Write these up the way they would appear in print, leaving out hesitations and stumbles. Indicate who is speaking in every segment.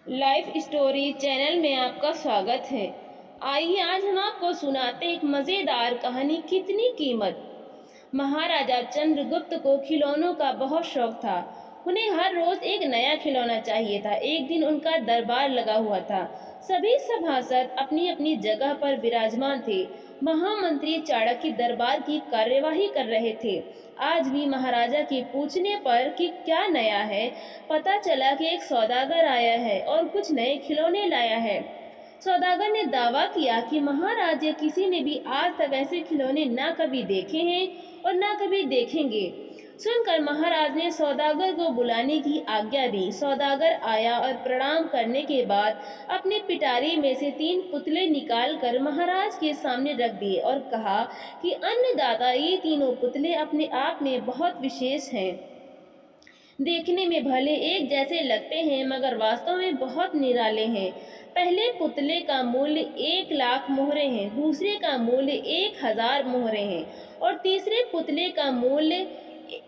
Speaker 1: Life story channel में आपका स्वागत है। आइए आज हम आपको सुनाते एक मज़ेदार कहानी, कितनी कीमत। महाराजा चंद्रगुप्त को खिलौनों का बहुत शौक था। उन्हें हर रोज एक नया खिलौना चाहिए था। एक दिन उनका दरबार लगा हुआ था। सभी सभासद अपनी अपनी जगह पर विराजमान थे। महामंत्री चाणक्य दरबार की कार्यवाही कर रहे थे। आज भी महाराजा के पूछने पर कि क्या नया है, पता चला कि एक सौदागर आया है और कुछ नए खिलौने लाया है। सौदागर ने दावा किया कि महाराज या किसी ने भी आज तक ऐसे खिलौने ना कभी देखे हैं और ना कभी देखेंगे। सुनकर महाराज ने सौदागर को बुलाने की आज्ञा दी। सौदागर आया और प्रणाम करने के बाद अपने पिटारी में से 3 पुतले निकालकर महाराज के सामने रख दिए और कहा कि अन्नदाता, ये तीनों पुतले अपने आप में बहुत विशेष हैं। देखने में भले एक जैसे लगते हैं मगर वास्तव में बहुत निराले हैं। पहले पुतले का मूल्य 1 लाख मोहरे हैं, दूसरे का मूल्य 1000 मोहरे हैं और तीसरे पुतले का मूल्य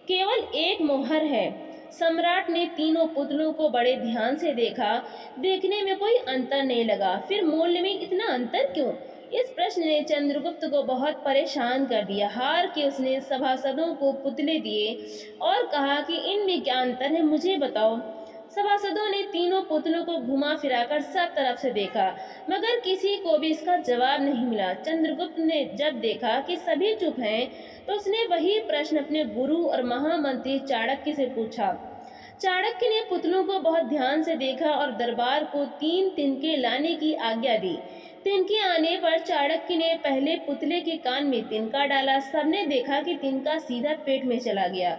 Speaker 1: केवल 1 मोहर है। सम्राट ने तीनों पुतलों को बड़े ध्यान से देखा। देखने में कोई अंतर नहीं लगा। फिर मूल्य में इतना अंतर क्यों? इस प्रश्न ने चंद्रगुप्त को बहुत परेशान कर दिया। हार के उसने सभासदों को पुतले दिए और कहा कि इनमें क्या अंतर है, मुझे बताओ। सभासदों ने तीनों पुतलों को घुमा फिराकर सब तरफ से देखा मगर किसी को भी इसका जवाब नहीं मिला। चंद्रगुप्त ने जब देखा कि सभी चुप हैं तो उसने वही प्रश्न अपने गुरु और महामंत्री चाणक्य से पूछा। चाणक्य ने पुतलों को बहुत ध्यान से देखा और दरबार को 3 तिनके लाने की आज्ञा दी। तिनके आने पर चाणक्य ने पहले पुतले के कान में तिनका डाला। सबने देखा कि तिनका सीधा पेट में चला गया।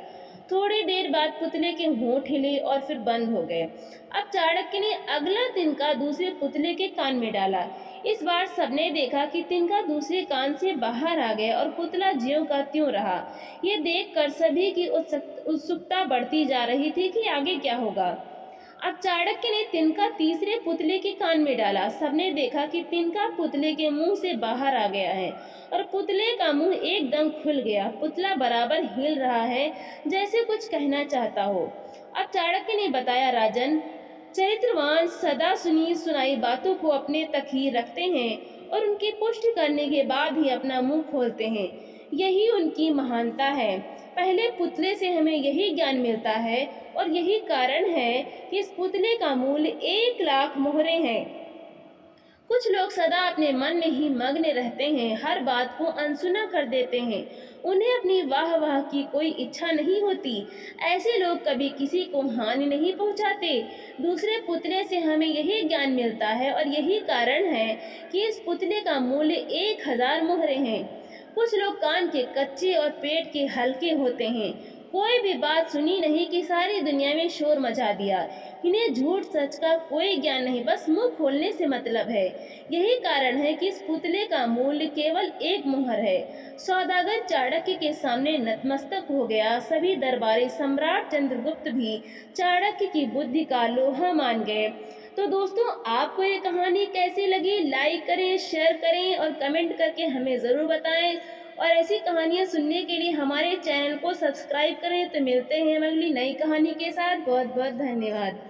Speaker 1: थोड़ी देर बाद पुतले के होंठ हिले और फिर बंद हो गए। अब चाणक्य ने अगला तिनका दूसरे पुतले के कान में डाला। इस बार सबने देखा कि तिनका दूसरे कान से बाहर आ गया और पुतला ज्यों का त्यों रहा। ये देखकर सभी की उत्सुकता बढ़ती जा रही थी कि आगे क्या होगा। अब चाणक्य ने तिनका तीसरे पुतले के कान में डाला। सबने देखा कि तिनका पुतले के मुंह से बाहर आ गया है और पुतले का मुंह एकदम खुल गया। पुतला बराबर हिल रहा है जैसे कुछ कहना चाहता हो। अब चाणक्य ने बताया, राजन, चरित्रवान सदा सुनी सुनाई बातों को अपने तक ही रखते हैं और उनकी पुष्टि करने के बाद ही अपना मुंह खोलते हैं। यही उनकी महानता है। पहले पुतले से हमें यही ज्ञान मिलता है और यही कारण है कि इस पुतले का मूल्य 1 लाख मोहरे हैं। कुछ लोग सदा अपने मन में ही मग्न रहते हैं, हर बात को अनसुना कर देते हैं। उन्हें अपनी वाह वाह की कोई इच्छा नहीं होती। ऐसे लोग कभी किसी को हानि नहीं पहुंचाते। दूसरे पुतले से हमें यही ज्ञान मिलता है और यही कारण है कि इस पुतले का मूल्य 1000 मोहरे हैं। कुछ लोग कान के कच्चे और पेट के हल्के होते हैं। कोई भी बात सुनी नहीं कि सारी दुनिया में शोर मचा दिया। इन्हें झूठ सच का कोई ज्ञान नहीं, बस मुंह खोलने से मतलब है। यही कारण है कि इस पुतले का मूल्य केवल 1 मोहर है। सौदागर चाणक्य के सामने नतमस्तक हो गया। सभी दरबारी सम्राट चंद्रगुप्त भी चाणक्य की बुद्धि का लोहा मान गए। तो दोस्तों, आपको ये कहानी कैसी लगी? लाइक करें, शेयर करें और कमेंट करके हमें ज़रूर बताएं। और ऐसी कहानियाँ सुनने के लिए हमारे चैनल को सब्सक्राइब करें। तो मिलते हैं अगली नई कहानी के साथ। बहुत बहुत धन्यवाद।